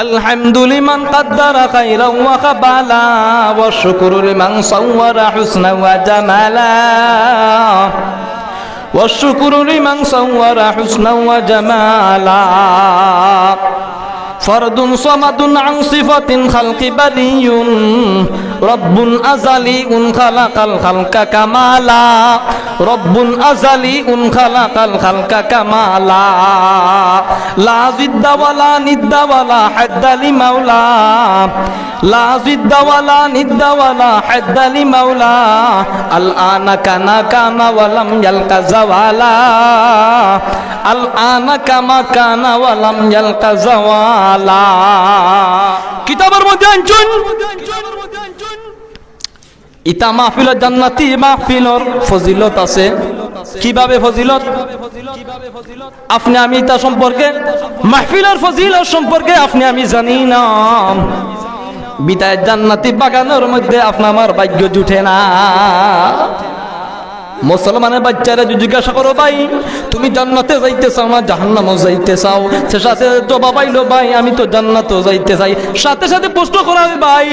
الحمد لمن قدر خيرا وقبالا والشكر لمن صور حسنا وجمالا والشكر لمن صور حسنا وجمالا فرد صمد عن صفة خلق بري رب أزلي خلق الخلق كمالا رب أزلي خلق الخلق كمالا لا ضد ولا ند ولا حد لمولى لا ضد ولا ند ولا حد لمولى الآن كان ولم يلق زوالا الآن كما كان ولم يلق زوالا কিতাবের মধ্যে আনছুন ইতা মাহফিলের জান্নাতি মাহফিলর ফজিলত আছে। কিভাবে ফজিলত? আপনি আমি তা সম্পর্কে মাহফিলের ফজিলত সম্পর্কে আপনি আমি জানি না। বিদায় জান্নাতি বাগানের মধ্যে আপনার আমার ভাগ্য জুটে না। মুসলমানের বাচ্চারা জিজ্ঞাসা করো, ভাই তুমি জান্নাতে যাইতে চাও না জাহান্নামে যাইতে চাও? সে সাথে জবাব আইলো, ভাই আমি তো জান্নাতে যাইতে চাই। সাথে সাথে প্রশ্ন করা, ভাই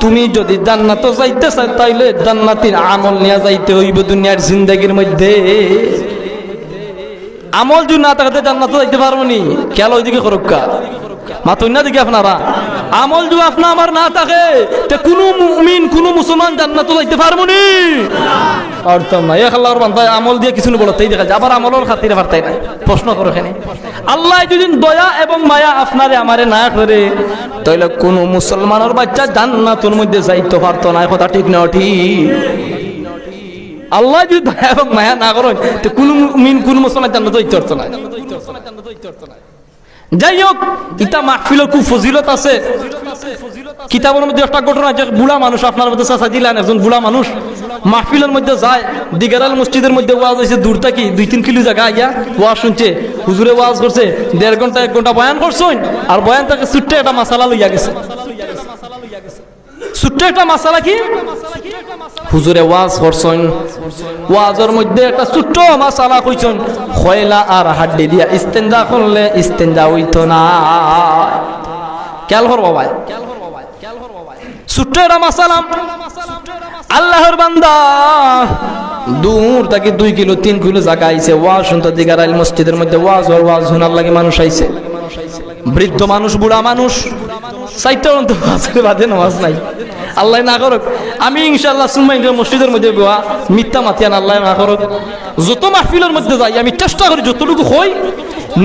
তুমি যদি জান্নাতে যাইতে চাও তাইলে জান্নাতের আমল নিয়ে যাইতে হইব দুনিয়ার জিন্দেগির মধ্যে। আমল যদি না থাকতে জান্নাতে যাইতে পারবো নি? খেয়াল ওইদিকে করুকা মাতুন না দেখি আপনারা। আমল যদি আপনার আমার না থাকে তে কোনো মুমিন কোনো মুসলমান জান্নাতে যাইতে পারবো নি? অর্থম না। এক আল্লাহর বান্দা আমল দিয়ে কিছু বলতেই দেখা যায়, আবার আমলের খাতিরে পারতাই না। প্রশ্ন করো এখানে, আল্লাহ যদি দয়া এবং মায়া আপনারে আমারে না করে তাইলে কোন মুসলমানের বাচ্চা জান্নাতের মধ্যে যাইতে পারতো না। কথা ঠিক না? ঠিক। আল্লাহ যদি দয়া এবং মায়া না করেন তো কোন মুমিন কোন মুসলমান জান্নাতে যাইতে পারতো না। যাই হোক, ইতা মাহফিলের খুব ফজিলত আছে। কিতাবের মধ্যে একটা ঘটনা, যে বুড়া মানুষ আপনার মধ্যে চাচা দিলেন, একজন বুড়া মানুষ মাহফিলের মধ্যে যায়। দিগারাল মসজিদের মধ্যে ওয়াজ হয়েছে, দূর থাকি 2-3 কিলো জায়গা আইয়া ওয়াজ শুনছে। হুজুরে ওয়াজ করছে 1.5 ঘন্টা 1 ঘন্টা বয়ান করছেন, আর বয়ান থেকে ছোট্ট একটা মাসালা লইয়া গেছে। ছোট্ট একটা মাসালা কি হুজুরে ওয়াজ করছেন, ওয়াজের মধ্যে একটা ছোট্ট মাসালা কইছেন, খয়লা আর হাড্ডি দিয়া ইস্তেঞ্জা করলে ইস্তেঞ্জা হইতো না। খেয়াল করবো ভাই, ছোট্ট একটা মাসালা। আল্লাহর বান্দা দূর থেকে 2 কিলো 3 কিলো জায়গা আইছে ওয়াজ শুনতে। দিগারাইল মসজিদের মধ্যে ওয়াজ শোনার লাগে মানুষ আইছে। বৃদ্ধ মানুষ, বুড়া মানুষ, 4টা অন্ত বাদে নামাজ নাই। আল্লাহ না করুক, আমি ইনশাআল্লাহ সুমাই মসজিদের মধ্যে মিথ্যা মাতিয়ান আল্লাহ না করুক। যত মাহফিলের মধ্যে যাই আমি চেষ্টা করি যতটুকু হই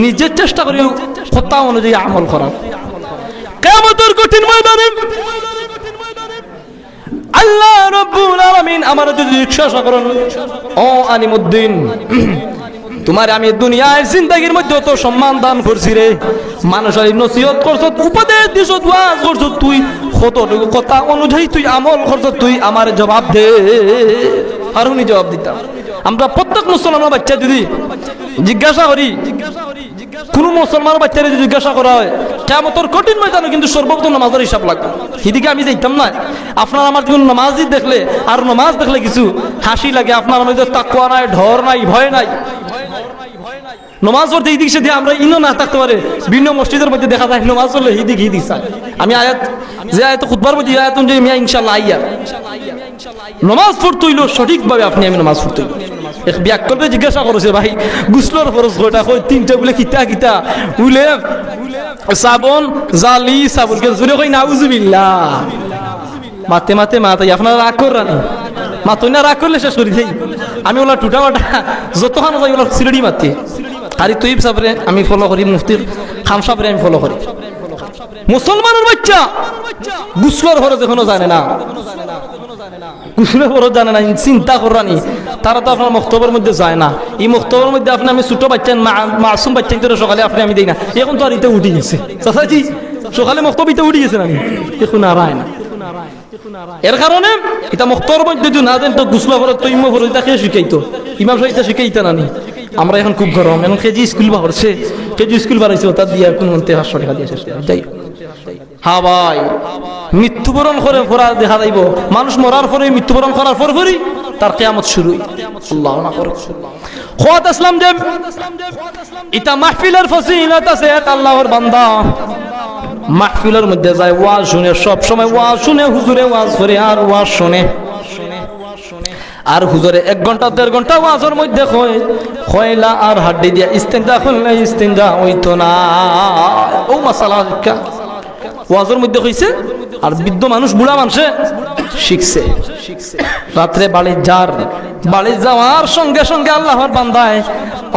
নিজের চেষ্টা করি কথা অনুযায়ী আমল করার। কিয়ামতের কঠিন ময়দানে আল্লাহ রাব্বুল আলামিন আমার যদি জিজ্ঞাসা করেন, ও আলিমউদ্দিন তোমার আমি দুনিয়ার জিন্দেগির মধ্যে তো সম্মান দান করছি রে, মানুষের নসিহত করছ, উপদেশ দিছ, ওয়াজ করছ, তুই কতটুকু কথা অনুযায়ী তুই আমল করছ, তুই আমার জবাব দে। আর উনি জবাব দিতাম। আমরা প্রত্যেক মুসলমানের বাচ্চা যদি জিজ্ঞাসা করি, কোন মুসলমানের বাচ্চারা যদি জিজ্ঞাসা করা হয় কিয়ামতের কঠিন ময়দানে কিন্তু সর্বপ্রথম নামাজের হিসাব লাগবে। সেদিকে আমি যাইতাম না। আপনার আমার যখন নামাজই দেখলে আর নামাজ দেখলে কিছু হাসি লাগে। আপনার মধ্যে তাকওয়া নাই, ডর নাই, ভয় নাই। নমাজ পড়তে এই দিক সে দিয়ে আমরা ইনো না থাকতে পারে। ভিন্ন মসজিদের মধ্যে দেখা যায় নমাজ পড়লে এই দিক চায়। আমি আয়াত যে আয়াত খুতবার মধ্যে আয়াত অনুযায়ী মিয়া ইনশাআল্লাহ আইয়া নমাজ পড়তে হইল সঠিকভাবে। আপনি আমি নমাজ পড়তে হইল এক ব্যাকল্পে জিজ্ঞাসা করেছে, ভাই গুসলর ফরজ কয়টা? কই 3টা। বলে কিতা কিতা? উলে সাবন জালি সাবুনকে জুড়ে কই নাউজুবিল্লাহ। মাতে মাতে মাতে আপনারা রাগ করেন মাতো না, রাগ করলে শেষ করি দেই। আমি ওলা টুটা মাটা যতক্ষণ যাই ওলা সিলেডি মাতি। আরে তুই সাবরে আমি ফলো করি, মুফতির খান সাবরে আমি ফলো করি। মুসলমানের বাচ্চা গুসলর ফরজ এখনো জানে না, গুসলের ফরজ জানে না, চিন্তা করানি। তারা তো আপনার মক্তবের মধ্যে যায় না। এই মক্তবের মধ্যে আপনি আমি ছোট বাচ্চা মাসুম বাচ্চা কিন্তু সকালে আপনি আমি দিই না। এখন তো আর ইতে উঠে গেছে চাচাজি, সকালে মক্তবিতে উঠে গেছেন। আমি এখন আর আয় না। এর কারণে এটা মক্তবের মধ্যে যদি না দেন তো গুসলা ফরজ তো ইম্ম ফরজ এটা কে শিখাইতো? ইমাম সাহেব এটা শিখাইতে নানি। আমরা এখন খুব গরম, এখন কেজি স্কুল বাড়ছে, কেজি স্কুল বাড়াইছে, তার দিয়ে কোন 500 টাকা দিয়ে শেষ। যাই হ্যাঁ ভাই, মৃত্যুবরণ করে ফোরা দেখা যাইব। মানুষ মরার পরে মৃত্যুবরণ করার পরই তার কিয়ামত শুরু। আল্লাহ না করুক। খোয়াত ইসলাম যে এটা মাহফিলের ফজিলত আছে। এক আল্লাহর বান্দা মাহফিলের মধ্যে যায় ওয়াজ শুনে, সব সময় ওয়াজ শুনে, হুজুরে ওয়াজ করে আর ওয়াজ শুনে, আর হুজুরে 1 ঘন্টা 1.5 ঘন্টা ওয়াজের মধ্যে খয়লা আর হাড্ডি দিয়া ইস্তেঞ্জা করলে ইস্তেঞ্জা হইতো না। ও মাসালা ওয়াজের মধ্যে কইছে, আর বৃদ্ধ মানুষ বুড়া মানুষে শিখছে। রাত্রে বাড়ি যাওয়ার সঙ্গে সঙ্গে আল্লাহর বান্দায়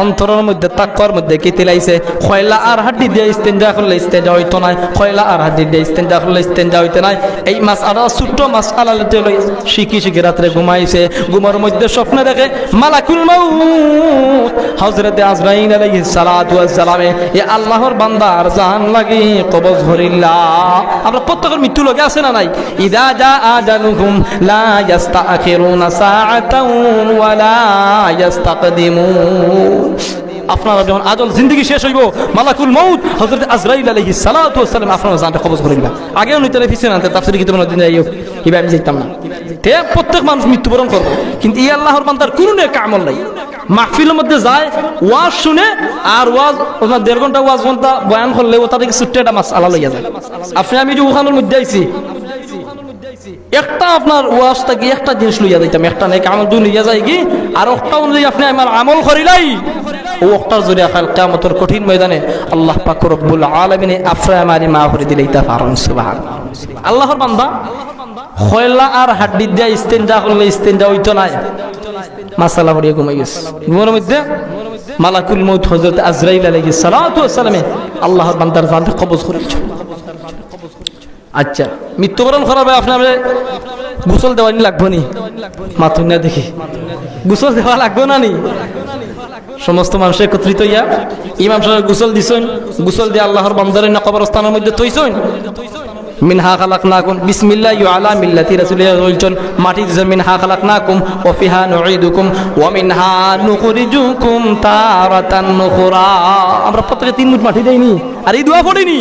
অন্তরের মধ্যে তাকওয়ার মধ্যে কি তিলাইছে, খয়লা আর হাড্ডি দিয়ে ইস্তেঞ্জা করলে ইস্তেঞ্জা হইতো না, খয়লা আর হাড্ডি দিয়ে ইস্তেঞ্জা করলে ইস্তেঞ্জা হইতো না। এই মাসআলা ছোট্ট মাসআলা লই শিখি রাত্রে ঘুমাইছে। ঘুমের মধ্যে স্বপ্নে দেখে মালাকুল মাউত হযরত আজরাইল আলাইহিস সালাতু ওয়াস সালামে এ আল্লাহর বান্দার জান লাগি কবজ হরিল্লাহ। আমরা প্রত্যেকের মৃত্যু লগে আছে না নাই? ইদা জা আজালুহুম লা ইস্তাখিরুনা সাআতাও ওয়া লা ইস্তাকদিমুন। আপনারা যখন আজল জিন্দগি শেষ হইব, মালাকুল মউত হযরত আজরাইল আলাইহিস সালাতু ওয়াস সালাম আপনারা জানতে কবজ করিবা। আগেও নিতে পিছনে আনতে তাফসীর কিতাব দিন যাইও, কিভাবে আমি যাইতাম না। তে প্রত্যেক মানুষ মৃত্যুবরণ করবে, কিন্তু এই আল্লাহর বান্দার কোনো নেক আমল নাই। মাহফিলের মধ্যে যায় ওয়াজ শুনে, আর ওয়াজ 1.5 ঘন্টা ওয়াজ ঘন্টা বয়ান করলে ও তাদের ছোট্ট একটা মাসআলা লইয়া যায়। আপনি আমি যে ওখানের মধ্যে আইছি, একটা আপনার ওয়াজ থেকে একটা জিনিস লইয়া যাইতাম, একটা নেক আমল দুই লইয়া যায় কি, আর একটা অনুযায়ী আপনি আমার আমল করিলাই ও একটা জরিয়া কাল কিয়ামতের কঠিন ময়দানে আল্লাহ পাক রব্বুল আলামিন আফরা মারি মাফ করে দিলেইতা পারেন। সুবহানাল্লাহ। আল্লাহর বান্দা খয়লা আর হাড্ডি দিয়া ইস্তেঞ্জা করলে ইস্তেঞ্জা হইতো না, মাসালা পড়িয়ে ঘুমাই গেছে। ঘুমের মধ্যে মালাকুল মউত হযরত আজরাইল আলাইহিস সালাতু ওয়াস সালামে আল্লাহর বান্দার জানকে কবজ করেছে। আচ্ছা, মৃত্যুবরণ করার পরে আপনার গোসল দেওয়ানি লাগবো নি? মাত্র না দেখি গোসল দেওয়া লাগবো না নি? সমস্ত মানুষ একত্রিত হইয়া ইমাম সাহেব গোসল দিছেন, গোসল দিয়ে আল্লাহর বান্দারের না কবরস্থানের মধ্যে থইছেন। মিনহা খালাকনাকুম বিসমিল্লাহি ওয়া আলা মিল্লাতি রাসূলিল্লাহ বলছেন, মাটি দিছেন মিনহা খালাকনাকুম ওয়া ফিহা নুঈদুকুম ওয়া মিনহা নুখরিজুকুম তারাতান নুখরা। আমরা প্রত্যেকে 3 মুঠ মাটি দেইনি, আর এই দোয়া পড়িনি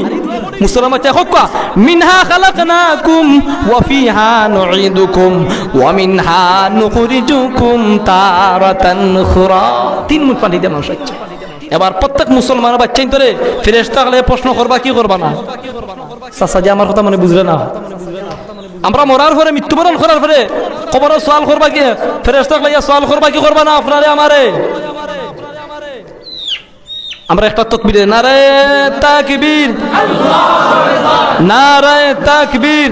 মুসলমান চাখকা মিনহা খালাকনাকুম ওয়া ফিহা নুঈদুকুম ওয়া মিনহা নুখরিজুকুম তারাতান নুখরা। 3 মুঠ মাটি দিয়ে মানুষ আছে। এবার প্রত্যেক মুসলমানের বাচ্চাই তোরে ফেরেশতা গলে প্রশ্ন করবা কি করবা না? চাচা যে আমার কথা মনে বুঝলে না, আমরা মরার পরে মৃত্যুবরণ করার পরে কবরে সওয়াল করবা কি, ফেরেশতা গলে সওয়াল করবা কি করবা না আপনারে আমারে? আমরা একটা তাকবীর, নারায়ে তাকবীর, নারায়ে তাকবীর,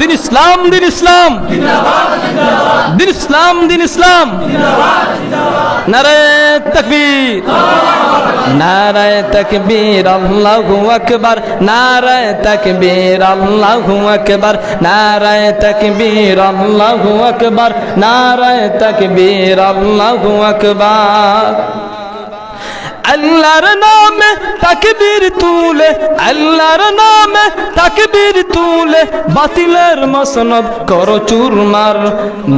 দিন ইসলাম, দিন ইসলাম, দিন ইসলাম, দিন ইসলাম, নারায়ে তাকবীর, নারায়ে তাকবীর, আল্লাহু আকবার, নারায়ে তাকবীর, আল্লাহু আকবার, নারায়ে তাকবীর, আল্লাহু আকবার, নারায়ে তাকবীর, আল্লাহু আকবার। আল্লাহর নামে তাকবীর তুলে, আল্লাহর নামে তাকবীর তুলে বাতিলের মসনদ করো চুরমার।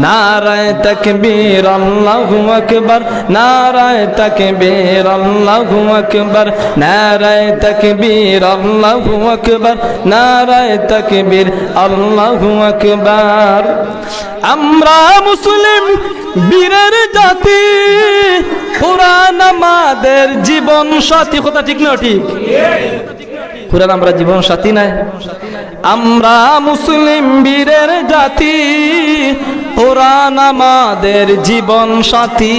নারায়ে তাকবীর, আল্লাহু আকবার, নারায়ে তাকবীর, আল্লাহু আকবার, নারায়ে তাকবীর, আল্লাহু আকবার, নারায়ে তাকবীর, আল্লাহু আকবার। আমরা মুসলিম বীরের জাতি, কুরআন আমাদের জীবন সাথী। কথা ঠিক না? ঠিক। কুরআন আমরা জীবন সাথী নাই? আমরা মুসলিম বীরের জাতি, কুরআন আমাদের জীবন সাথী।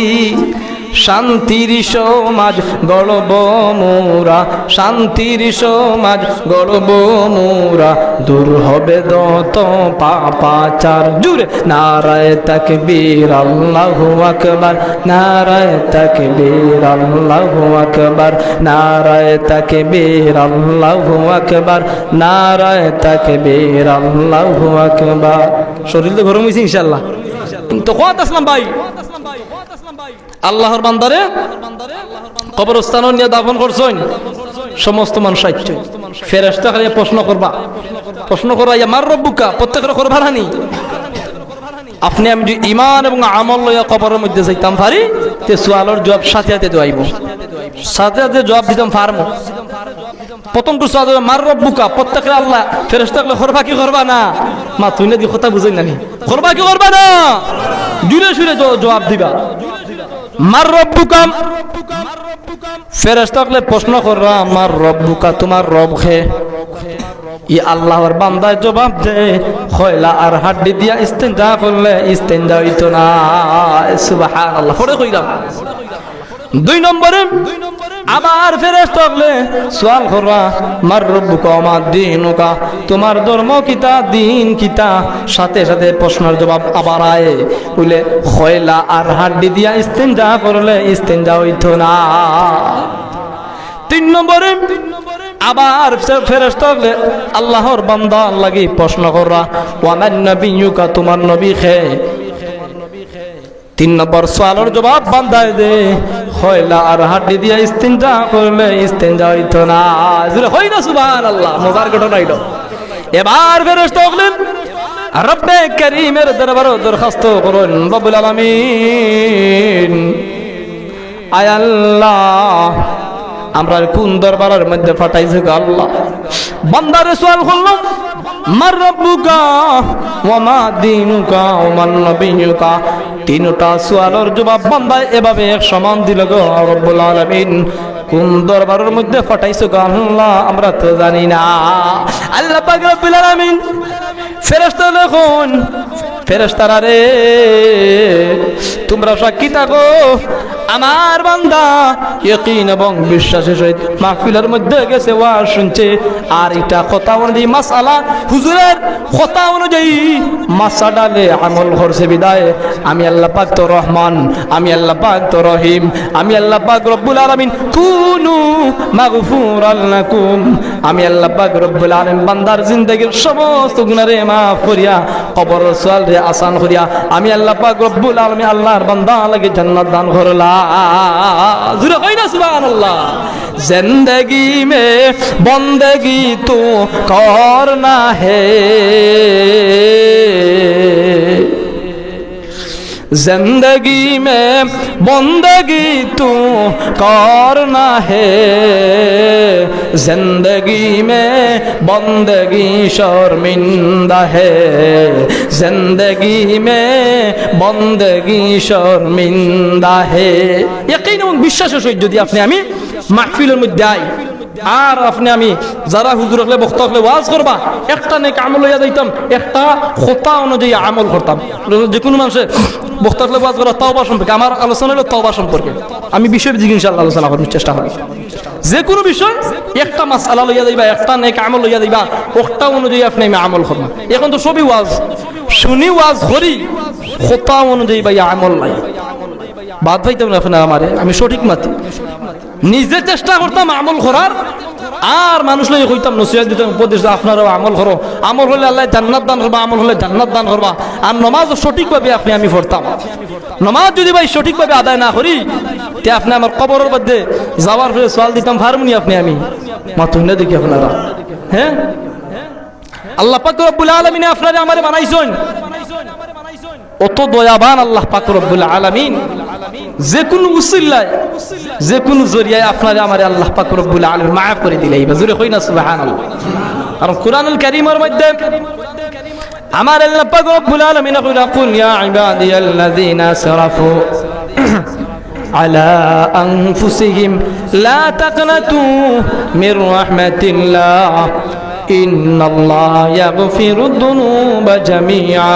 শান্তির সমাজ গড়ব মোরা, শান্তির সমাজ গড়ব মোরা, দূর হবে যত পাপাচার। জুড়ে নারায়ে তাকবীর, আল্লাহু আকবার, নারায়ে তাকবীর, আল্লাহু আকবার, নারায়ে তাকবীর, আল্লাহু আকবার, নারায়ে তাকবীর, আল্লাহু আকবার। শরীর তো গরম হইছে ইনশাআল্লাহ। তো কত আসলাম ভাই, আল্লাহর বান্দারে কবরস্থান নিয়ে দাফন করছেন, সমস্ত মানুষ আইছে। ফেরেশতা খালি প্রশ্ন করবা, প্রশ্ন করা মার রব্বুকা, প্রত্যেকের করবা নানি? আপনি আমি যদি ঈমান এবং আমল লইয়া কবরের মধ্যে যাইতাম পারি, তে সুয়ালের জবাব সাথে সাথে দেওয়াইব, সাথে সাথে জবাব দিতাম পারমু। প্রথম তো সওয়াল মার রব্বুকা, প্রত্যেকের আল্লাহ। ফেরেশতা গুলো করবা কি করবা না? মা তুই না দি কথা বুঝাই নানি, করবা কি করবা না? জুড়ে সুরে জবাব দিবা। মার রব্বুকা, ফেরেশতাকে প্রশ্ন কররা মার রব্বুকা, তোমার রব কে? ই আল্লাহর বান্দায় জবাব দে, খয়লা আর হাড্ডি দিয়া ইস্তেঞ্জা করলে ইস্তেঞ্জা হইতো না। সুবহানাল্লাহ। পরে কইরাম 2 নম্বরে আবার ফেরেশতাকে সওয়াল কররা মার রব্বুকা মা দীনুকা, তোমার ধর্ম কিতা, দিন কিতা? সাথে সাথে প্রশ্নের জবাব আবার আয়ে, বলে খয়লা আর হাড্ডি দিয়া ইস্তেঞ্জা করলে ইস্তেঞ্জা হইতো না। 3 নম্বরে আবার ফেরেশতাকে আল্লাহর বান্দা লাগি প্রশ্ন কররা ওয়া মান নবিয়ুকা, তোমার নবী কে? 3 নম্বর সওয়ালের জবাব বান্দায় দে, খয়লা আর হাড্ডি দিয়া ইস্তেঞ্জা করলে ইস্তেঞ্জা হইতো না। হয় না? সুবহানাল্লাহ। মজার ঘটনা হইল। এবার ফেরেশতা বললেন রব্বে কারীমের দরবারে দরখাস্ত করুন, রব্বুল আলামিন, আয় আল্লাহ, আমরা কোন দরবারের মধ্যে ফাটাইছে গো আল্লাহ? বান্দারে সওয়াল করলাম মার রব্বুকা ওয়া মা দীনুকা ওয়া মান নবিয়ুকা। 3টা সওয়ালের জবাব বান্দা এভাবে এক সমান দিল গো রব্বুল আলামিন, কোন দরবারের মধ্যে ফাটাইছো গো আল্লাহ আমরা তো জানি না। আল্লাহ পাক রব্বুল আলামিন ফেরেশতা দেখুন, ফেরেশতারা রে তোমরা সাক্ষী থাকো, আমার বান্দা ইয়াকিন এবং বিশ্বাসের সহিত মাহফিলের মধ্যে গেছে, ওয়াজ শুনছে, আর এটা কথা অনুযায়ী মাসআলা হুজুরের কথা অনুযায়ী মাসআলালে আমল করছে বিদায় আমি আল্লাহ পাক তো রহমান, আমি আল্লাহ পাক তো রহিম, আমি আল্লাহ পাক রব্বুল আলামিন কুনু মাগফুরাল লাকুম, আমি আল্লাহ পাক রব্বুল আলামিন বান্দার জিন্দেগীর সমস্ত গুনাহরে মাফ করিয়া কবর সওয়াল রে আসান করিয়া আমি আল্লাহ পাক রব্বুল আলামিন আল্লাহর বান্দা লাগে জান্নাত দান করলা। জোরে কই না সুবহানাল্লাহ। जिंदगी में बंदगी तो करना है, जिंदगी में बंदगी तो करना है, जिंदगी में बंदगी शर्मिंदा है, जिंदगी में बंदगी शर्मिंदा है। यकीन এবং বিশ্বাসের সহিত যদি আপনি আমি মাহফিলের মধ্যে আই আর আপনি আমি যারা হুজুর হলে বক্তা হলে ওয়াজ করবা, একটা নেক আমল লইয়া যাইতাম, একটা কথা অনুযায়ী আমল করতাম। যে কোনো মানুষের বক্তা হলে ওয়াজ করা তাওবা সম্পর্কে, আমার আলোচনা হলো তাওবা সম্পর্কে, আমি বিষয় দিকে ইনশাআল্লাহ আলোচনা করার চেষ্টা করি। যে কোনো বিষয় একটা মাসআলা লইয়া যাইবা, একটা নেক আমল লইয়া যাইবা, ওটা অনুযায়ী আপনি আমি আমল করবা। এখন তো সবই ওয়াজ শুনি, ওয়াজ করি, কথা অনুযায়ী ভাই আমল নাই, বাদ পাইতাম না আপনার আমারে, আমি সঠিক মাতি নিজে চেষ্টা করতাম আমল করার, আর মানুষ লাগে কইতাম নসিহত দিতাম, উপদেশ আপনারাও আমল করো, আমল হলে আল্লাহ জান্নাত দান করবা, আমল হলে জান্নাত দান করবা। আর নামাজও সঠিকভাবে আপনি আমি পড়তাম, নামাজ যদি ভাই সঠিকভাবে আদায় না করি তে আপনি আমার কবরের মধ্যে যাওয়ার পরে সওয়াল দিতাম ফারমুনি আপনি আমি মাতুন না দেখি আপনারা। হ্যাঁ, আল্লাহ পাক রব্বুল আলামিন আপনারা আমারে বানাইছেন, অত দয়াবান আল্লাহ পাক রব্বুল আলামিন, যে কোনো উসিলায় যে কোনো জরিয়ায় আপনারে আমারে আল্লাহ পাক রব্বুল আলামিন মাফ করে দিলেই জোরে কই না সুবহানাল্লাহ। আর কুরআনুল কারীমের মধ্যে আমার আল্লাহ পাক রব্বুল আলামিন কইরা কুল ইয়া ইবাদিয়াল্লাযিনা আসরাফু আলা আনফুসিহিম লা তাকনাতু মির রাহমাতিল্লাহ ইন্নাল্লাহা ইয়াগফিরুদ দুনুবা জামিআ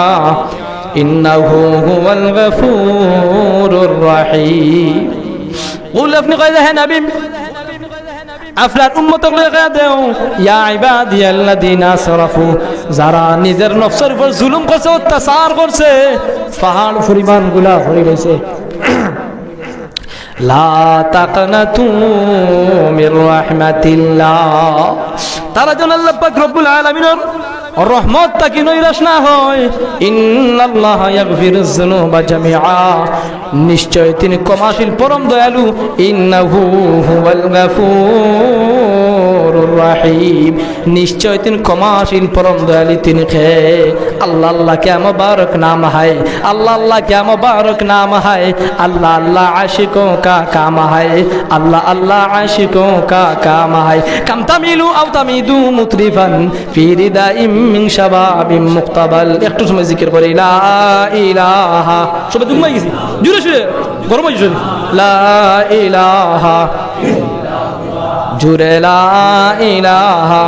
ইন্নাহু হুয়াল গফুরুর রহিম। বল আপনি কই দেখেন নবী আপনার উম্মতক লেখা দেও ইয়া ইবাদিয়াল্লাযিনা আসরাফু, যারা নিজের নফসের উপর জুলুম করছে, অত্যাচার করছে, পাহাড় পরিমাণ গুনাহ করে গেছে, লা তাকনাতু মির রাহমাতিল্লাহ, তারা যেন আল্লাহ পাক রব্বুল আলামিনের রহমত তাকে নৈরাশ না হয়। ইন্নাল্লাহা ইয়াগফিরুয যুনুবা জামিআ, নিশ্চয় তিনি ক্ষমাশীল পরম দয়ালু। ইন্নাহু হুয়াল গাফুর গফুরুর রহিম, নিশ্চয় তিনি ক্ষমাশীল পরম দয়ালু তিনি কে। আল্লাহ আল্লাহ क्या मुबारक नाम है, अल्लाह अल्लाह क्या मुबारक नाम है, अल्लाह अल्लाह आशिकों का काम है, अल्लाह अल्लाह आशिकों का काम है। कम तमिलु अव तमिदु मुतरिफन फी रिदाइम मिन शबाबिम मुक्तबल। একটু সময় জিকির করে লা ইলাহা, সবাই ঘুমাই গেছি, জোরে জোরে গরম হয়েছে, লা ইলাহা, জোরে লা ইলাহা